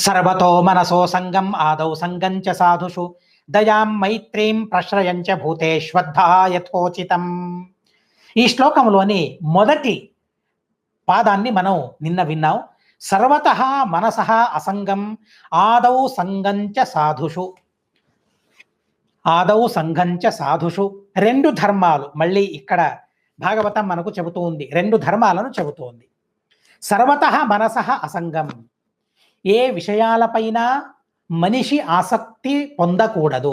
సర్వతో మనసో సంగం ఆదౌ సంగం చ సాధుషు దయాం మైత్రీం ప్రశ్రయం చ భూతేష్వద్ధా యథోచితం. ఈ శ్లోకంలోని మొదటి పాదాన్ని మనం నిన్న విన్నాం. సర్వతః మనసః అసంగం ఆదౌ సంగం చ సాధుషు. ఆదౌ సంఘం చ సాధుషు రెండు ధర్మాలు మళ్ళీ ఇక్కడ భాగవతం మనకు చెబుతూ ఉంది. రెండు ధర్మాలను చెబుతూ ఉంది. సర్వతః మనసః అసంగం, ఏ విషయాలపైన మనిషి ఆసక్తి పొందకూడదు,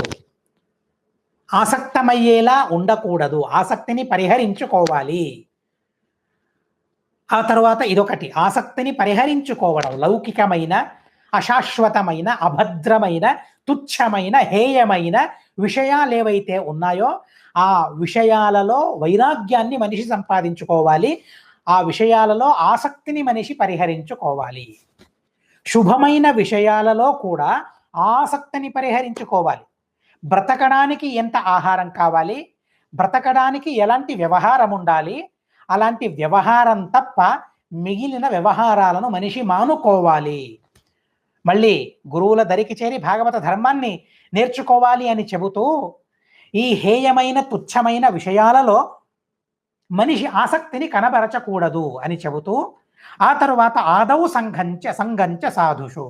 ఆసక్తమయ్యేలా ఉండకూడదు, ఆసక్తిని పరిహరించుకోవాలి. ఆ తర్వాత ఇదొకటి, ఆసక్తిని పరిహరించుకోవడం. లౌకికమైన, అశాశ్వతమైన, అభద్రమైన, తుచ్చమైన, హేయమైన విషయాలు ఏవైతే ఉన్నాయో ఆ విషయాలలో వైరాగ్యాన్ని మనిషి సంపాదించుకోవాలి. ఆ విషయాలలో ఆసక్తిని మనిషి పరిహరించుకోవాలి. శుభమైన విషయాలలో కూడా ఆసక్తిని పరిహరించుకోవాలి. బ్రతకడానికి ఎంత ఆహారం కావాలి, బ్రతకడానికి ఎలాంటి వ్యవహారం ఉండాలి, అలాంటి వ్యవహారం తప్ప మిగిలిన వ్యవహారాలను మనిషి మానుకోవాలి. మళ్ళీ గురువుల దరికి చేరి భాగవత ధర్మాన్ని నేర్చుకోవాలి అని చెబుతూ ఈ హేయమైన తుచ్చమైన విషయాలలో మనిషి ఆసక్తిని కనబరచకూడదు అని చెబుతూ ఆ తరువాత ఆదౌ సంఘంచ సాధుషు.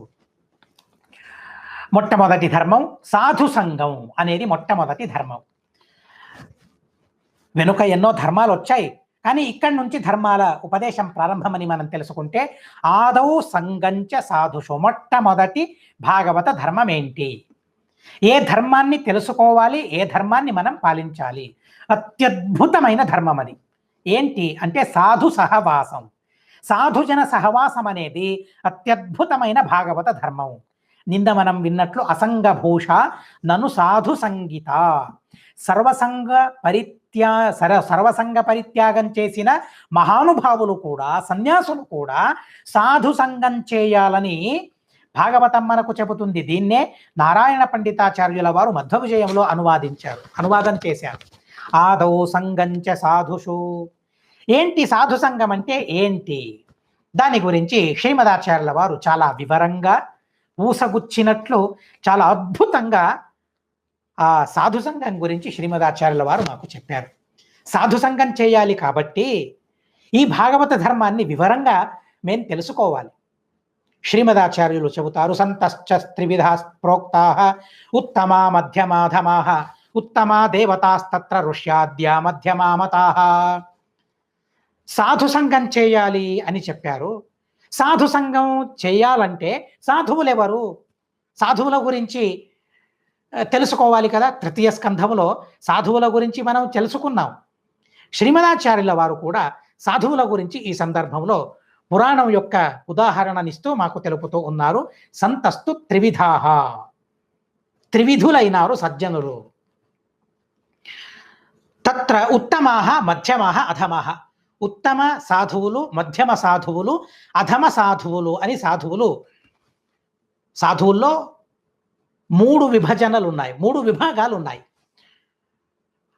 మొట్టమొదటి ధర్మం సాధు సంఘం అనేది మొట్టమొదటి ధర్మం. వెనుక ఎన్నో ధర్మాలు వచ్చాయి, కానీ ఇక్కడి నుంచి ధర్మాల ఉపదేశం ప్రారంభమని మనం తెలుసుకుంటే ఆదౌ సంఘంచ సాధుషు. మొట్టమొదటి భాగవత ధర్మం ఏంటి, ఏ ధర్మాన్ని తెలుసుకోవాలి, ఏ ధర్మాన్ని మనం పాలించాలి. అత్యద్భుతమైన ధర్మం అది. ఏంటి అంటే సాధు సహవాసం. సాధుజన సహవాసం అనేది అత్యద్భుతమైన భాగవత ధర్మం. నింద మనం విన్నట్లు అసంగభూష నను సాధు సంగీత. సర్వసంగ పరిత్యాగం చేసిన మహానుభావులు కూడా, సన్యాసులు కూడా సాధు సంగం చేయాలని భాగవతం మనకు చెబుతుంది. దీన్నే నారాయణ పండితాచార్యుల వారు మధ్వ విజయంలో అనువాదం చేశారు. ఆదౌ సంగంచ సాధుషు. ఏంటి సాధు సంఘం అంటే ఏంటి, దాని గురించి శ్రీమదాచార్యుల వారు చాలా వివరంగా ఊసగుచ్చినట్లు చాలా అద్భుతంగా ఆ సాధు సంఘం గురించి శ్రీమదాచార్యుల వారు మాకు చెప్పారు. సాధు సంఘం చేయాలి కాబట్టి ఈ భాగవత ధర్మాన్ని వివరంగా మేము తెలుసుకోవాలి. శ్రీమదాచార్యులు చెబుతారు, సంతశ్చ త్రివిధా ప్రోక్తా ఉత్తమా మధ్యమాధమా ఉత్తమా దేవతాస్తత్ర ఋష్యాద్యా మధ్యమా మతాః. సాధు సంఘం చేయాలి అని చెప్పారు. సాధు సంఘం చేయాలంటే సాధువులు ఎవరు, సాధువుల గురించి తెలుసుకోవాలి కదా. తృతీయ స్కంధములో సాధువుల గురించి మనం తెలుసుకున్నాం. శ్రీమదాచార్యుల వారు కూడా సాధువుల గురించి ఈ సందర్భంలో పురాణం యొక్క ఉదాహరణనిస్తూ మాకు తెలుపుతూ ఉన్నారు. సంతస్తు త్రివిధాః, త్రివిధులైనారు సజ్జనులు. తత్ర ఉత్తమాః మధ్యమాః అధమాః. ఉత్తమ సాధువులు, మధ్యమ సాధువులు, అధమ సాధువులు అని సాధువుల్లో మూడు విభజనలు ఉన్నాయి, మూడు విభాగాలు ఉన్నాయి.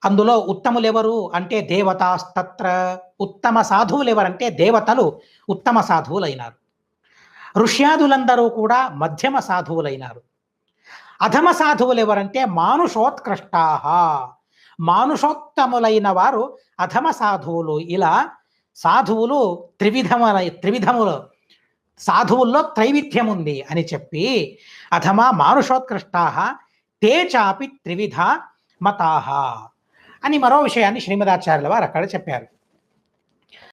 అందులో ఉత్తములు ఎవరు అంటే దేవతాస్తత్ర. ఉత్తమ సాధువులు ఎవరంటే దేవతలు ఉత్తమ సాధువులైనారు. ఋష్యాదులందరూ కూడా మధ్యమ సాధువులైనారు. అధమ సాధువులు ఎవరంటే మానుషోత్కృష్టాః. మానుషోత్తములైన వారు అధమ సాధువులు. ఇలా సాధువులు త్రివిధములు, సాధువుల్లో త్రైవిధ్యం ఉంది అని చెప్పి అధమ మానుషోత్కృష్టాః తే చాపి త్రివిధ మతాః అని మరో విషయాన్ని శ్రీమదాచార్యుల వారు అక్కడ చెప్పారు.